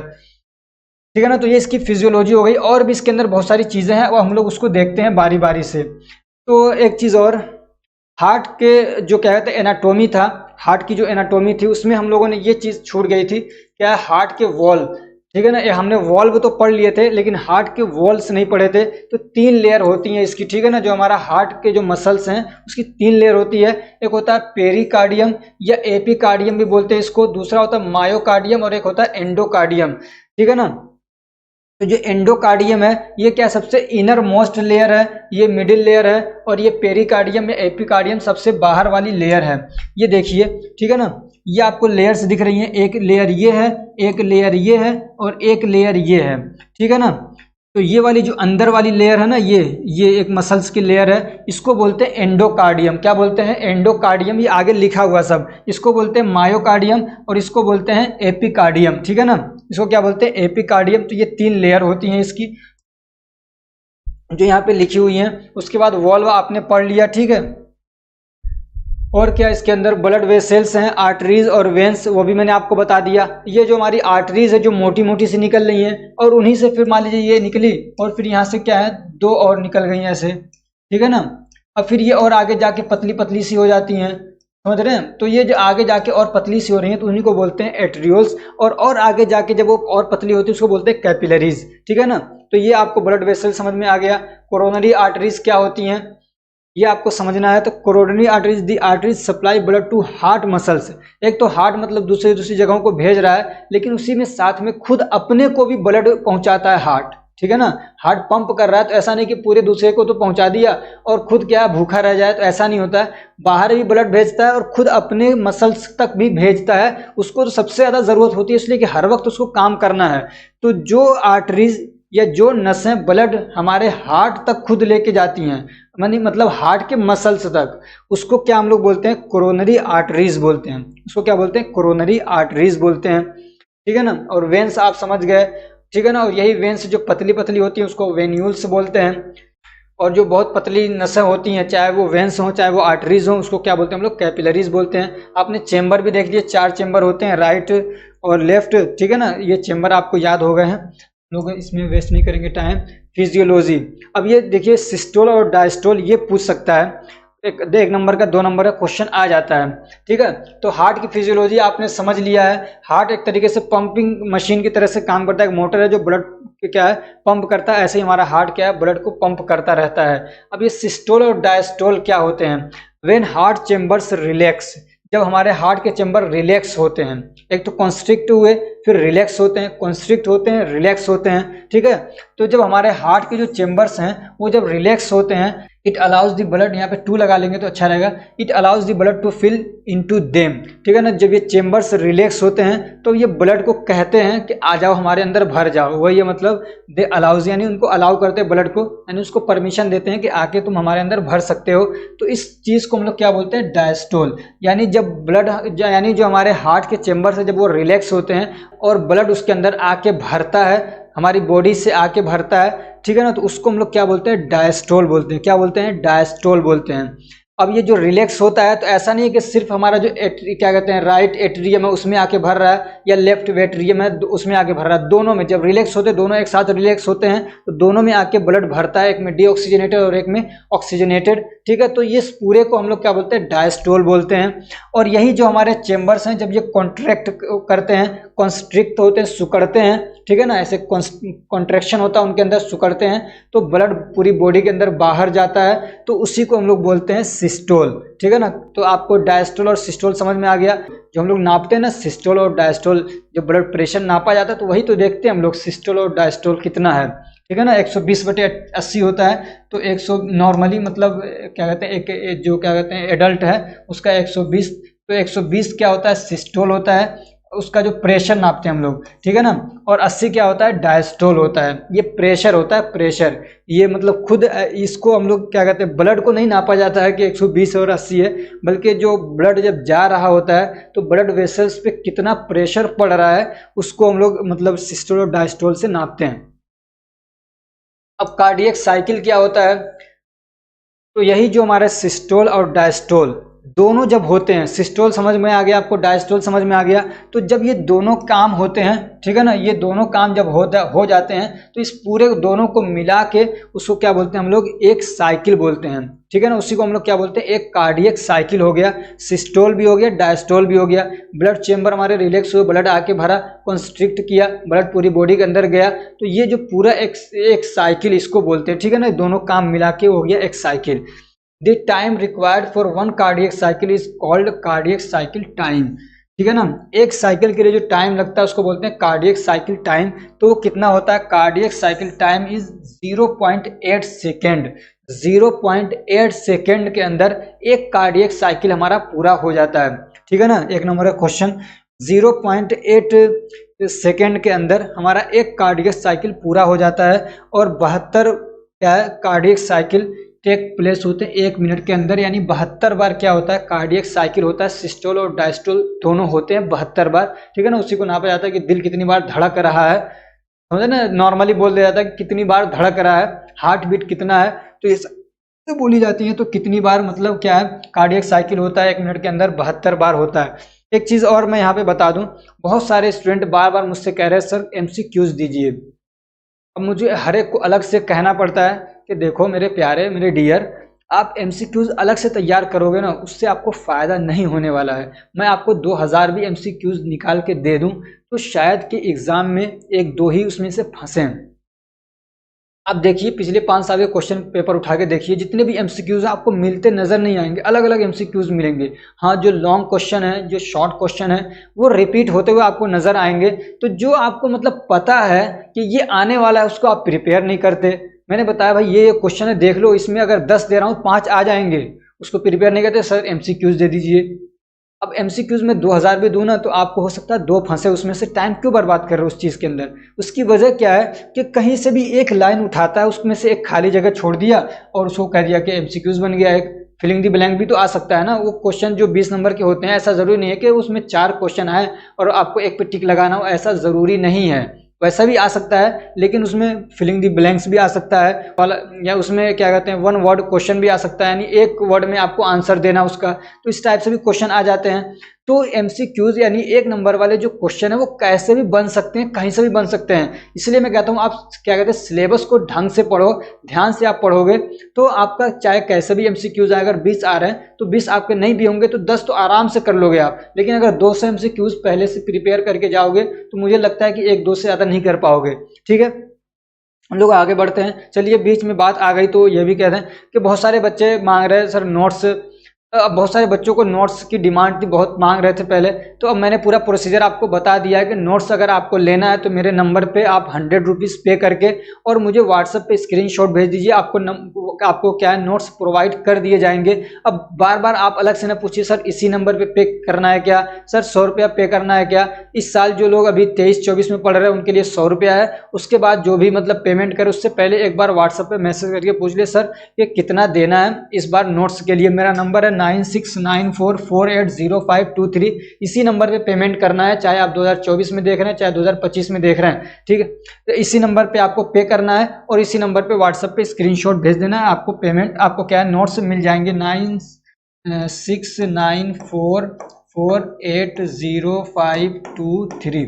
ठीक है ना। तो ये इसकी फिजियोलॉजी हो गई, और भी इसके अंदर बहुत सारी चीज़ें हैं और हम लोग उसको देखते हैं बारी बारी से। तो एक चीज़ और, हार्ट के जो क्या कहते हैं एनाटोमी था, हार्ट की जो एनाटोमी थी उसमें हम लोगों ने ये चीज़ छूट गई थी, क्या है हार्ट के वॉल, ठीक है ना। ये हमने वॉल्व तो पढ़ लिए थे लेकिन हार्ट के वॉल्स नहीं पढ़े थे। तो 3 लेयर होती हैं इसकी, ठीक है ना। जो हमारा हार्ट के जो मसल्स हैं उसकी 3 लेयर होती है। एक होता है पेरिकार्डियम या एपिकार्डियम भी बोलते हैं इसको, दूसरा होता है मायोकार्डियम और एक होता है एंडोकार्डियम, ठीक है ना। तो जो एंडोकार्डियम है ये क्या सबसे इनर मोस्ट लेयर है, ये मिडिल लेयर है, और ये पेरिकार्डियम या एपिकार्डियम सबसे बाहर वाली लेयर है। ये देखिए, ठीक है ना, ये आपको लेयर्स दिख रही हैं, एक लेयर ये है, एक लेयर ये है और एक लेयर ये है, ठीक है ना। तो ये वाली जो अंदर वाली लेयर है ना, ये एक मसल्स की लेयर है, इसको बोलते हैं एंडोकार्डियम। क्या बोलते हैं एंडोकार्डियम, ये आगे लिखा हुआ सब, इसको बोलते हैं मायोकार्डियम और इसको बोलते हैं एपिकार्डियम, ठीक है ना। इसको क्या बोलते हैं एपिकार्डियम। तो ये 3 लेयर होती हैं इसकी जो यहाँ पे लिखी हुई हैं। उसके बाद वॉल्व आपने पढ़ लिया, ठीक है। और क्या इसके अंदर ब्लड वेसल्स हैं, आर्टरीज और वेन्स, वो भी मैंने आपको बता दिया। ये जो हमारी आर्टरीज है जो मोटी मोटी सी निकल रही हैं और उन्हीं से फिर मान लीजिए ये निकली और फिर यहाँ से क्या है 2 और निकल गई ऐसे, ठीक है ना। अब फिर ये और आगे जाके पतली पतली सी हो जाती हैं, समझ रहे हैं। तो ये जो आगे जाके और पतली सी हो रही हैं तो उन्हीं को बोलते हैं एट्रियोल्स, और आगे जाके जब वो और पतली होती है उसको बोलते हैं कैपिलरीज, ठीक है ना। तो ये आपको ब्लड वेसल समझ में आ गया। कोरोनरी आर्टरीज क्या होती हैं ये आपको समझना है। तो coronary arteries the arteries supply blood to heart muscles. एक तो हार्ट मतलब दूसरी जगहों को भेज रहा है, लेकिन उसी में साथ में खुद अपने को भी ब्लड पहुंचाता है हार्ट, ठीक है ना। हार्ट पंप कर रहा है तो ऐसा नहीं कि पूरे दूसरे को तो पहुंचा दिया और खुद क्या भूखा रह जाए, तो ऐसा नहीं होता है। बाहर भी ब्लड भेजता है और खुद अपने मसल्स तक भी भेजता है। उसको तो सबसे ज़्यादा ज़रूरत होती है इसलिए कि हर वक्त उसको काम करना है। तो जो आर्टरीज या जो नसें ब्लड हमारे हार्ट तक खुद लेके जाती हैं, मतलब हार्ट के मसल्स तक, उसको क्या हम लोग बोलते हैं कोरोनरी आर्टरीज बोलते हैं। उसको क्या बोलते हैं कोरोनरी आर्टरीज बोलते हैं, ठीक है ना। और वेन्स आप समझ गए, ठीक है ना। और यही वेन्स जो पतली पतली होती हैं उसको वेन्यूल्स बोलते हैं, और जो बहुत पतली नसें होती हैं चाहे वो वेन्स हों चाहे वो आर्टरीज हों उसको क्या बोलते हैं हम लोग कैपिलरीज बोलते हैं। आपने चेम्बर भी देख लिए, 4 चेम्बर होते हैं, राइट और लेफ्ट, ठीक है ना। ये चेम्बर आपको याद हो गए हैं, लोग इसमें वेस्ट नहीं करेंगे टाइम। फिजियोलॉजी, अब ये देखिए सिस्टोल और डायस्टोल ये पूछ सकता है, एक नंबर का 2 नंबर का क्वेश्चन आ जाता है, ठीक है। तो हार्ट की फिजियोलॉजी आपने समझ लिया है। हार्ट एक तरीके से पंपिंग मशीन की तरह से काम करता है, एक मोटर है जो ब्लड क्या है पंप करता है, ऐसे ही हमारा हार्ट क्या है ब्लड को पंप करता रहता है। अब ये सिस्टोल और डायस्टोल क्या होते हैं, व्हेन हार्ट चेम्बर्स रिलैक्स, जब हमारे हार्ट के चेम्बर रिलैक्स होते हैं, एक तो कॉन्स्ट्रिक्ट हुए फिर रिलैक्स होते हैं, कॉन्स्ट्रिक्ट होते हैं रिलैक्स होते हैं, ठीक है। तो जब हमारे हार्ट के जो चेम्बर्स हैं वो जब रिलैक्स होते हैं, इट अलाउज द ब्लड, यहाँ पे 2 लगा लेंगे तो अच्छा रहेगा, it allows the blood to fill into them, ठीक है ना। जब ये चेम्बर्स रिलैक्स होते हैं तो ये ब्लड को कहते हैं कि आ जाओ हमारे अंदर भर जाओ, वही है मतलब दे अलाउज, यानी उनको अलाउ करते हैं ब्लड को, यानी उसको परमिशन देते हैं कि आके तुम हमारे अंदर भर सकते हो। तो इस चीज़ को हम लोग क्या बोलते हैं डायस्टोल, यानी जब ब्लड यानी जो हमारे हार्ट के चेम्बर्स है जब वो रिलैक्स होते हैं और ब्लड उसके अंदर आके भरता है, हमारी बॉडी से आके भरता है, ठीक है ना। तो उसको हम लोग क्या बोलते हैं डायस्टोल बोलते हैं। क्या बोलते हैं डायस्टोल बोलते हैं। अब ये जो रिलैक्स होता है तो ऐसा नहीं है कि सिर्फ हमारा जो क्या कहते हैं राइट एट्रियम है उसमें आके भर रहा है या लेफ्ट वेट्रियम है उसमें आके भर रहा है, दोनों में जब रिलैक्स होते हैं, दोनों एक साथ रिलैक्स होते हैं तो दोनों में आके ब्लड भरता है, एक में डीऑक्सीजनेटेड और एक में ऑक्सीजनेटेड। ठीक है, तो ये पूरे को हम लोग क्या बोलते हैं, डायस्टोल बोलते हैं। और यही जो हमारे चेम्बर्स हैं जब ये कॉन्ट्रैक्ट करते हैं, कॉन्स्ट्रिक्ट होते हैं, सुकड़ते हैं, ठीक है ना, ऐसे कॉन्ट्रैक्शन होता है उनके अंदर, सुकड़ते हैं तो ब्लड पूरी बॉडी के अंदर बाहर जाता है, तो उसी को हम लोग बोलते हैं सिस्टोल। ठीक है ना, तो आपको डायस्टोल और सिस्टोल समझ में आ गया। जो हम लोग नापते हैं ना सिस्टोल और डायस्टोल, जो ब्लड प्रेशर नापा जाता है तो वही तो देखते हैं हम लोग, सिस्टोल और डायस्टोल कितना है। ठीक है ना, 120/80 होता है, तो 100 नॉर्मली मतलब क्या कहते हैं एक जो क्या कहते हैं एडल्ट है उसका 120, तो 120 क्या होता है, सिस्टोल होता है, उसका जो प्रेशर नापते हैं हम लोग। ठीक है ना, और 80 क्या होता है, डायस्टोल होता है, ये प्रेशर होता है, प्रेशर। ये मतलब खुद इसको हम लोग क्या कहते हैं, ब्लड को नहीं नापा जाता है कि 120 और 80 है, बल्कि जो ब्लड जब जा रहा होता है तो ब्लड वेसल्स पे कितना प्रेशर पड़ रहा है उसको हम लोग मतलब सिस्टोल और डायस्टोल से नापते हैं। अब कार्डियक साइकिल क्या होता है, तो यही जो हमारे सिस्टोल और डायस्टोल दोनों जब होते हैं, सिस्टोल समझ में आ गया आपको, डायस्टोल समझ में आ गया, तो जब ये दोनों काम होते हैं, ठीक है ना, ये दोनों काम जब हो जाते हैं तो इस पूरे दोनों को मिला के उसको क्या बोलते हैं हम लोग, एक साइकिल बोलते हैं। ठीक है ना, उसी को हम लोग क्या बोलते हैं, एक कार्डियक साइकिल हो गया। सिस्टोल भी हो गया, डायस्टोल भी हो गया, ब्लड चेंबर हमारे रिलैक्स हुए, ब्लड आके भरा, कंस्ट्रिक्ट किया, ब्लड पूरी बॉडी के अंदर गया, तो ये जो पूरा एक साइकिल इसको बोलते हैं। ठीक है ना, दोनों काम मिला के हो गया एक cycle. The time required for one cardiac cycle is called cardiac cycle time। ठीक है ना, एक साइकिल के लिए जो टाइम लगता है उसको बोलते हैं कार्डियक साइकिल टाइम। तो वो कितना होता है, cardiac cycle time is 0.8 second. 0.8 second के अंदर एक कार्डियक साइकिल हमारा पूरा हो जाता है। ठीक है ना, एक नंबर का क्वेश्चन, 0.8 सेकेंड के अंदर हमारा एक कार्डियक साइकिल पूरा हो जाता है। और 72 क्या है, कार्डियक साइकिल टेक प्लेस होते हैं 1 मिनट के अंदर, यानी 72 बार क्या होता है, कार्डियक साइकिल होता है। सिस्टोल और डायस्टोल दोनों होते हैं 72 बार। ठीक है ना, उसी को नापा जाता है कि दिल कितनी बार धड़क रहा है, समझे ना, नॉर्मली बोल दिया जाता है कि कितनी बार धड़क रहा है, हार्ट बीट कितना है, तो ये तो बोली जाती है। तो कितनी बार मतलब क्या है, कार्डियक साइकिल होता है 1 मिनट के अंदर 72 बार होता है। एक चीज और मैं यहाँ पे बता दूं, बहुत सारे स्टूडेंट बार बार मुझसे कह रहे हैं सर MCQs दीजिए। अब मुझे हर एक को अलग से कहना पड़ता है कि देखो मेरे प्यारे, मेरे डियर, आप MCQs अलग से तैयार करोगे ना, उससे आपको फ़ायदा नहीं होने वाला है। मैं आपको 2000 भी MCQs निकाल के दे दूं तो शायद कि एग्ज़ाम में 1-2 ही उसमें से फंसें। आप देखिए पिछले 5 साल के क्वेश्चन पेपर उठा के देखिए, जितने भी MCQs आपको मिलते नज़र नहीं आएंगे, अलग अलग MCQs मिलेंगे। हाँ, जो लॉन्ग क्वेश्चन है, जो शॉर्ट क्वेश्चन है, वो रिपीट होते हुए आपको नज़र आएंगे। तो जो आपको मतलब पता है कि ये आने वाला है, उसको आप प्रिपेयर नहीं करते। मैंने बताया भाई ये क्वेश्चन है, देख लो, इसमें अगर 10 दे रहा हूँ 5 आ जाएंगे, उसको प्रिपेयर नहीं करते, सर MCQs दे दीजिए। अब MCQs में 2000 भी दूं ना तो आपको हो सकता है 2 फंसे, उसमें से टाइम क्यों बर्बाद कर रहे हो उस चीज़ के अंदर। उसकी वजह क्या है कि कहीं से भी एक लाइन उठाता है, उसमें से एक खाली जगह छोड़ दिया और उसको कह दिया कि MCQs बन गया। एक फिलिंग दी ब्लैंक भी तो आ सकता है ना, वो क्वेश्चन जो 20 नंबर के होते हैं, ऐसा ज़रूरी नहीं है कि उसमें 4 क्वेश्चन आए और आपको एक पे टिक लगाना हो, ऐसा ज़रूरी नहीं है। वैसा भी आ सकता है, लेकिन उसमें फिलिंग दी ब्लैंक्स भी आ सकता है, या उसमें क्या कहते हैं 1 वर्ड क्वेश्चन भी आ सकता है, यानी एक वर्ड में आपको आंसर देना उसका, तो इस टाइप से भी क्वेश्चन आ जाते हैं। तो MCQs यानी 1 नंबर वाले जो क्वेश्चन है वो कैसे भी बन सकते हैं, कहीं से भी बन सकते हैं। इसलिए मैं कहता हूँ आप क्या कहते हैं सिलेबस को ढंग से पढ़ो, ध्यान से आप पढ़ोगे तो आपका चाहे कैसे भी MCQs आए, अगर 20 आ रहे हैं तो 20 आपके नहीं भी होंगे तो 10 तो आराम से कर लोगे आप। लेकिन अगर 200 MCQs पहले से प्रिपेयर करके जाओगे तो मुझे लगता है कि 1-2 से ज़्यादा नहीं कर पाओगे। ठीक है, हम लोग आगे बढ़ते हैं। चलिए, बीच में बात आ गई तो ये भी कह दें कि बहुत सारे बच्चे मांग रहे हैं सर नोट्स, अब बहुत सारे बच्चों को नोट्स की डिमांड थी, बहुत मांग रहे थे पहले, तो अब मैंने पूरा प्रोसीजर आपको बता दिया है कि नोट्स अगर आपको लेना है तो मेरे नंबर पे आप 100 रुपीज़ पे करके और मुझे व्हाट्सएप पे स्क्रीनशॉट भेज दीजिए, आपको क्या है नोट्स प्रोवाइड कर दिए जाएंगे। अब बार बार आप अलग से ना पूछिए सर इसी नंबर पे करना है क्या, सर 100 रुपया पे करना है क्या। इस साल जो लोग अभी 23-24 में पढ़ रहे हैं उनके लिए 100 रुपया है। उसके बाद जो भी मतलब पेमेंट करे उससे पहले एक बार व्हाट्सएप पे मैसेज करके पूछ ले सर ये कितना देना है इस बार नोट्स के लिए। मेरा नंबर है 9694480523। इसी नंबर पे पेमेंट करना है, चाहे आप 2024 में देख रहे हैं चाहे 2025 में देख रहे हैं। ठीक है, तो इसी नंबर पे आपको पे करना है और इसी नंबर पे व्हाट्सएप पे स्क्रीनशॉट भेज देना है। आपको पेमेंट, आपको क्या है नोट्स मिल जाएंगे। 69448052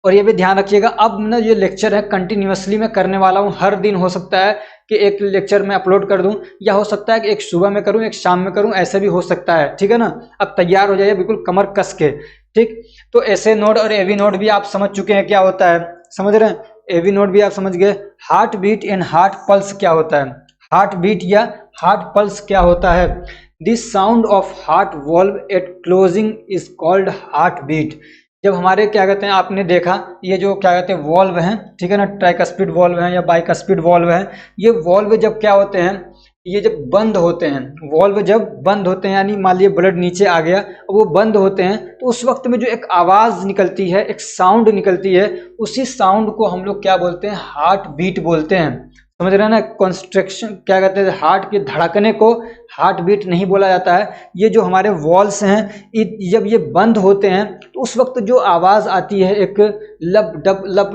और ये भी ध्यान रखिएगा, अब ना ये लेक्चर है कंटिन्यूअसली मैं करने वाला हूँ, हर दिन हो सकता है कि एक लेक्चर मैं अपलोड कर दूं, या हो सकता है कि एक सुबह में करूं एक शाम में करूं, ऐसे भी हो सकता है, ठीक है ना। अब तैयार हो जाइए बिल्कुल कमर कस के, ठीक। तो एसए नोड और एवी नोड भी आप समझ चुके हैं क्या होता है, समझ रहे हैं। एवी नोड भी आप समझ गए। Heart beat and heart pulse क्या होता है, हार्ट बीट या हार्ट पल्स क्या होता है। This sound of heart valve at closing is called heart beat. जब हमारे क्या कहते हैं, आपने देखा ये जो क्या कहते हैं वॉल्व हैं, ठीक है ना, ट्राइकस्पिड वॉल्व हैं या बाइकस्पिड वॉल्व हैं, ये वॉल्व जब क्या होते हैं, ये जब बंद होते हैं, वॉल्व जब बंद होते हैं, यानी मान लीजिए ब्लड नीचे आ गया, वो बंद होते हैं, तो उस वक्त में जो एक आवाज निकलती है, एक साउंड निकलती है, उसी साउंड को हम लोग क्या बोलते हैं, हार्ट बीट बोलते हैं। समझ रहे हैं ना, कॉन्स्ट्रक्शन क्या कहते हैं, हार्ट के धड़कने को हार्ट बीट नहीं बोला जाता है। ये जो हमारे वॉल्स हैं, जब ये बंद होते हैं तो उस वक्त जो आवाज आती है, एक लप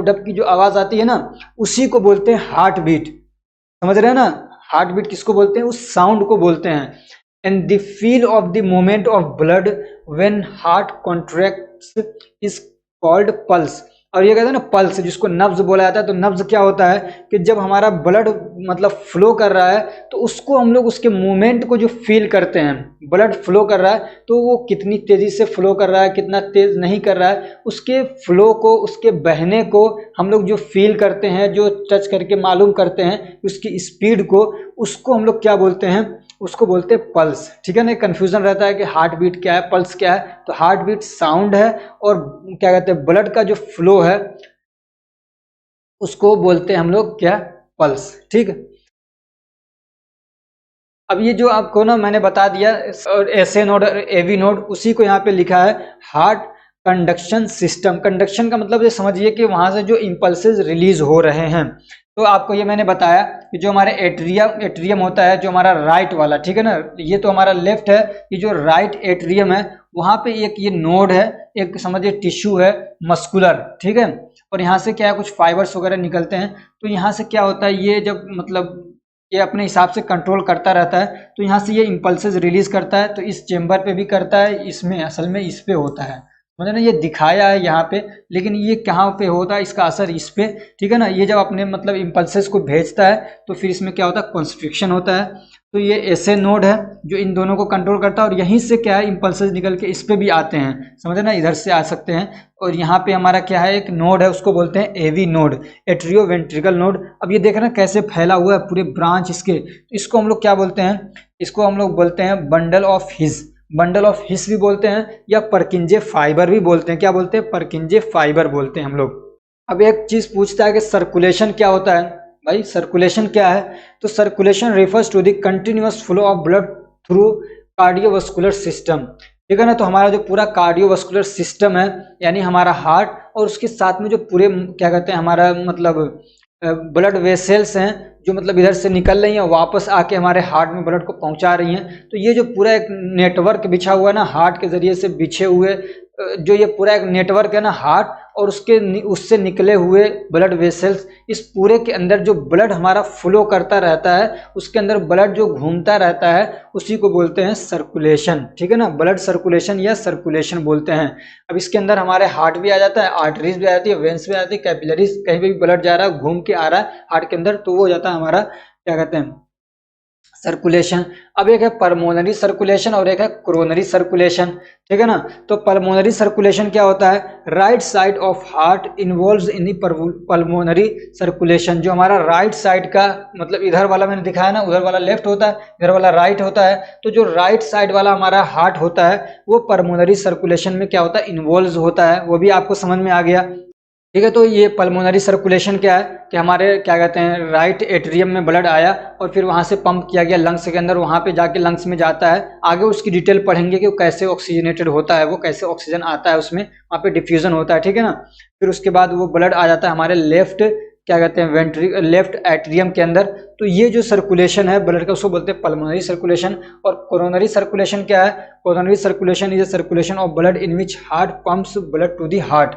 डप की जो आवाज आती है ना, उसी को बोलते हैं हार्ट बीट। समझ रहे हैं ना, हार्ट बीट किसको बोलते हैं, उस साउंड को बोलते हैं। And the feel of the movement of blood when heart contracts is called pulse. और ये कहते हैं ना पल्स, जिसको नब्ज बोला जाता है। तो नब्ज क्या होता है कि जब हमारा ब्लड मतलब फ्लो कर रहा है, तो उसको हम लोग उसके मूवमेंट को जो फील करते हैं, ब्लड फ्लो कर रहा है तो वो कितनी तेजी से फ्लो कर रहा है, कितना तेज नहीं कर रहा है, उसके फ्लो को, उसके बहने को हम लोग जो फील करते हैं, जो टच करके मालूम करते हैं उसकी स्पीड को, उसको हम लोग क्या बोलते हैं, उसको बोलते हैं पल्स। ठीक है ना, कंफ्यूजन रहता है कि हार्ट बीट क्या है, पल्स क्या है। तो हार्ट बीट साउंड है, और क्या कहते हैं ब्लड का जो फ्लो है उसको बोलते हैं हम लोग क्या, पल्स। ठीक है, अब ये जो आपको ना मैंने बता दिया, और एसए नोड और एवी नोड, उसी को यहाँ पे लिखा है हार्ट कंडक्शन सिस्टम। कंडक्शन का मतलब ये समझिए कि वहां से जो इम्पल्सेस रिलीज हो रहे हैं। तो आपको ये मैंने बताया कि जो हमारे एट्रियम होता है, जो हमारा राइट वाला, ठीक है ना, ये तो हमारा लेफ्ट है, ये जो राइट एट्रियम है वहां पे एक ये नोड है, एक समझिए टिश्यू है मस्कुलर, ठीक है। और यहाँ से क्या है, कुछ फाइबर्स वगैरह निकलते हैं। तो यहाँ से क्या होता है, ये जब मतलब ये अपने हिसाब से कंट्रोल करता रहता है, तो यहाँ से ये इम्पल्सेस रिलीज करता है। तो इस चेम्बर पे भी करता है, इसमें असल में इस पे होता है, मतलब ना ये दिखाया है यहाँ पे, लेकिन ये कहाँ पे होता है इसका असर, इस पे। ठीक है ना, ये जब अपने मतलब इम्पल्सेस को भेजता है तो फिर इसमें क्या होता है, कॉन्स्ट्रिक्शन होता है। तो ये ऐसे नोड है जो इन दोनों को कंट्रोल करता है, और यहीं से क्या है, इम्पल्सेस निकल के इस पे भी आते हैं, समझे ना, इधर से आ सकते हैं। और यहाँ पे हमारा क्या है, एक नोड है, उसको बोलते हैं AV node, atrio ventricle node. अब ये देख रहे हैं कैसे फैला हुआ है पूरे ब्रांच इसके, इसको हम लोग क्या बोलते हैं, इसको हम लोग बोलते हैं bundle of his. Bundle of his भी बोलते हैं, या परकिंजे फाइबर भी बोलते हैं। क्या बोलते हैं, परकिंजे फाइबर बोलते हैं हम लोग। अब एक चीज पूछता है कि सर्कुलेशन क्या होता है। भाई सर्कुलेशन क्या है, तो circulation refers to the continuous flow of blood through cardiovascular system. ठीक है ना, तो हमारा जो पूरा कार्डियोवास्कुलर सिस्टम है, यानी हमारा हार्ट, और उसके साथ में जो पूरे क्या कहते हैं हमारा मतलब ब्लड वेसल्स हैं, जो मतलब इधर से निकल रही हैं वापस आके हमारे हार्ट में ब्लड को पहुंचा रही हैं। तो ये जो पूरा एक नेटवर्क बिछा हुआ है ना, हार्ट के जरिए से बिछे हुए जो ये पूरा एक नेटवर्क है ना, हार्ट और उससे निकले हुए ब्लड वेसल्स, इस पूरे के अंदर जो ब्लड हमारा फ्लो करता रहता है, उसके अंदर ब्लड जो घूमता रहता है, उसी को बोलते हैं सर्कुलेशन। ठीक है ना, ब्लड सर्कुलेशन या सर्कुलेशन बोलते हैं। अब इसके अंदर हमारे हार्ट भी आ जाता है, आर्टरीज भी आ जाती है, वेंस भी आ जाती है, कैपिलरीज, कहीं भी ब्लड जा रहा है, घूम के आ रहा है हार्ट के अंदर, तो वो हो जाता है हमारा क्या कहते हैं, सर्कुलेशन। अब एक है पल्मोनरी सर्कुलेशन और एक है कोरोनरी सर्कुलेशन। ठीक है ना, तो पल्मोनरी सर्कुलेशन क्या होता है, right side of heart involves in the pulmonary circulation. जो हमारा राइट साइड का मतलब इधर वाला मैंने दिखाया ना, उधर वाला लेफ्ट होता है, इधर वाला राइट होता है। तो जो राइट साइड वाला हमारा हार्ट होता है वो पल्मोनरी सर्कुलेशन में क्या होता है, इन्वॉल्व होता है। वो भी आपको समझ में आ गया। ठीक है, तो ये पल्मोनरी सर्कुलेशन क्या है कि हमारे क्या कहते हैं राइट एट्रियम में ब्लड आया और फिर वहाँ से पंप किया गया लंग्स के अंदर, वहाँ पे जाके लंग्स में जाता है। आगे उसकी डिटेल पढ़ेंगे कि वो कैसे ऑक्सीजनेटेड होता है, वो कैसे ऑक्सीजन आता है उसमें, वहाँ पे डिफ्यूजन होता है। ठीक है ना, फिर उसके बाद वो ब्लड आ जाता है हमारे लेफ्ट क्या कहते हैं लेफ्ट एट्रियम के अंदर। तो ये जो सर्कुलेशन है ब्लड का, उसको बोलते हैं पल्मोनरी सर्कुलेशन। और कोरोनरी सर्कुलेशन क्या है, coronary circulation is a circulation of blood in which heart pumps blood to the heart.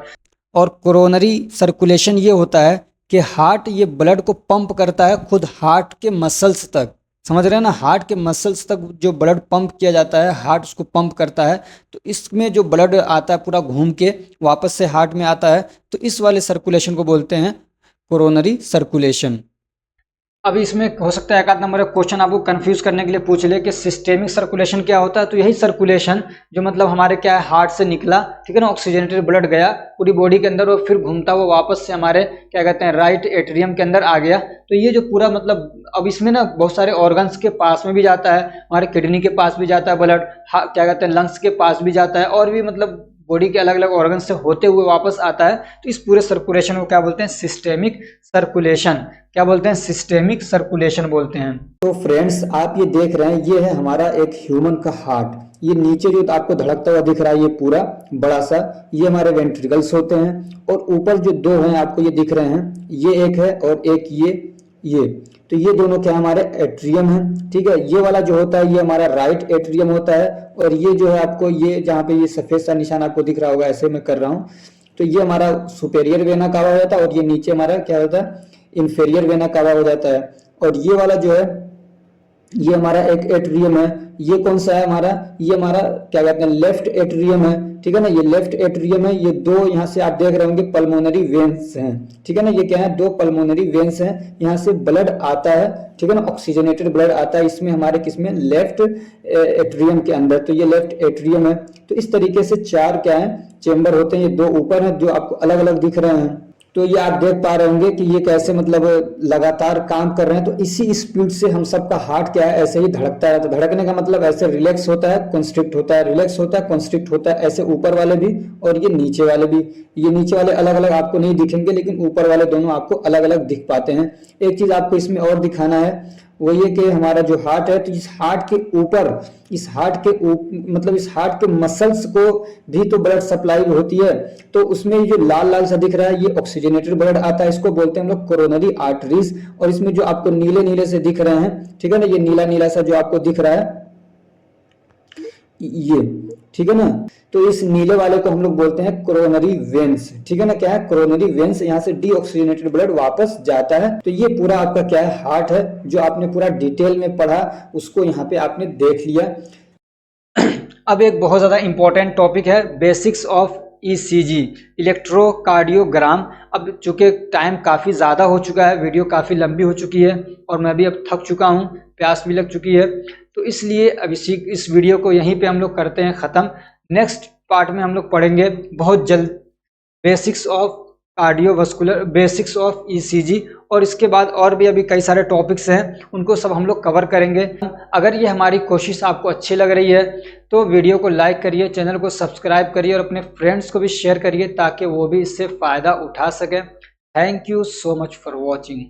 और कोरोनरी सर्कुलेशन ये होता है कि हार्ट ये ब्लड को पंप करता है खुद हार्ट के मसल्स तक। समझ रहे हैं ना। हार्ट के मसल्स तक जो ब्लड पंप किया जाता है, हार्ट उसको पंप करता है, तो इसमें जो ब्लड आता है पूरा घूम के वापस से हार्ट में आता है, तो इस वाले सर्कुलेशन को बोलते हैं कोरोनरी सर्कुलेशन। अब इसमें हो सकता है एक आध नंबर क्वेश्चन आपको कंफ्यूज करने के लिए पूछ ले कि सिस्टेमिक सर्कुलेशन क्या होता है। तो यही सर्कुलेशन जो मतलब हमारे क्या है हार्ट से निकला, ठीक है ना, ऑक्सीजनेटेड ब्लड गया पूरी बॉडी के अंदर और फिर घूमता हुआ वापस से हमारे क्या कहते हैं राइट एट्रियम के अंदर आ गया। तो ये जो पूरा मतलब अब इसमें ना बहुत सारे ऑर्गन्स के पास में भी जाता है, हमारे किडनी के पास भी जाता है ब्लड, क्या कहते हैं लंग्स के पास भी जाता है, और भी मतलब बॉडी के अलग अलग ऑर्गन से होते हुए वापस आता है। तो इस पूरे सर्कुलेशन को क्या बोलते हैं? Systemic circulation. क्या बोलते हैं? सिस्टेमिक सर्कुलेशन बोलते हैं। तो फ्रेंड्स आप ये देख रहे हैं, ये है हमारा एक ह्यूमन का हार्ट। ये नीचे जो आपको धड़कता हुआ दिख रहा है ये पूरा बड़ा सा, ये हमारे वेंट्रिकल्स होते हैं। और ऊपर जो दो हैं आपको ये दिख रहे हैं, ये एक है और एक ये तो ये दोनों क्या हमारे एट्रियम है, ठीक है। ये वाला जो होता है ये हमारा राइट एट्रियम होता है, और ये जो है आपको ये जहाँ पे ये सफेद सा निशान आपको दिख रहा होगा, ऐसे मैं कर रहा हूँ, तो ये हमारा सुपेरियर वेना कावा हो जाता है, और ये नीचे हमारा क्या होता है इंफेरियर वेना कावा हो जाता है। और ये वाला जो है ये हमारा एक एट्रियम है। ये कौन सा है हमारा? ये हमारा क्या कहते हैं लेफ्ट एट्रियम है, ठीक है ना। ये लेफ्ट एट्रियम है। ये दो यहाँ से आप देख रहे होंगे पल्मोनरी वेन्स हैं, ठीक है ना। ये क्या है? दो पल्मोनरी वेन्स हैं, यहाँ से ब्लड आता है, ठीक है ना, ऑक्सीजनेटेड ब्लड आता है इसमें हमारे किसमें लेफ्ट एट्रियम के अंदर। तो ये लेफ्ट एट्रियम है। तो इस तरीके से चार क्या है चेम्बर होते हैं। ये दो ऊपर हैं जो आपको अलग अलग दिख रहे हैं। तो ये आप देख पा रहे होंगे कि ये कैसे मतलब लगातार काम कर रहे हैं। तो इसी स्पीड से हम सबका हार्ट क्या है ऐसे ही धड़कता है। तो धड़कने का मतलब ऐसे रिलैक्स होता है, कंस्ट्रिक्ट होता है, रिलैक्स होता है, कंस्ट्रिक्ट होता है, ऐसे ऊपर वाले भी और ये नीचे वाले भी। ये नीचे वाले अलग अलग आपको नहीं दिखेंगे, लेकिन ऊपर वाले दोनों आपको अलग अलग दिख पाते हैं। एक चीज आपको इसमें और दिखाना है वो ये कि हमारा जो हार्ट है, तो इस हार्ट के ऊपर इस हार्ट के मसल्स को भी तो ब्लड सप्लाई होती है। तो उसमें जो लाल लाल सा दिख रहा है ये ऑक्सीजनेटेड ब्लड आता है, इसको बोलते हैं हम लोग कोरोनरी आर्टरीज। और इसमें जो आपको नीले नीले से दिख रहे हैं, ठीक है ना, ये नीला नीला सा जो आपको दिख रहा है ये, ठीक है ना। तो इस नीले वाले को हम लोग बोलते हैं कोरोनरी वेन्स, ठीक है ना। क्या है? Coronary veins. यहाँ से डीऑक्सीजनेटेड ब्लड वापस जाता है। तो ये पूरा आपका क्या है हार्ट है, जो आपने पूरा डिटेल में पढ़ा उसको यहाँ पे आपने देख लिया। अब एक बहुत ज़्यादा इंपॉर्टेंट टॉपिक है बेसिक्स ऑफ ईसीजी, इलेक्ट्रोकार्डियोग्राम। अब चूंकि टाइम काफ़ी ज़्यादा हो चुका है, वीडियो काफ़ी लंबी हो चुकी है और मैं भी अब थक चुका हूँ, प्यास भी लग चुकी है, तो इसलिए अब इस वीडियो को यहीं पे हम लोग करते हैं ख़त्म। नेक्स्ट पार्ट में हम लोग पढ़ेंगे बहुत जल्द basics of cardiovascular, basics of ECG, और इसके बाद और भी अभी कई सारे टॉपिक्स हैं, उनको सब हम लोग कवर करेंगे। अगर ये हमारी कोशिश आपको अच्छी लग रही है तो वीडियो को लाइक करिए, चैनल को सब्सक्राइब करिए और अपने फ्रेंड्स को भी शेयर करिए ताकि वो भी इससे फ़ायदा उठा सकें। Thank you so much for watching.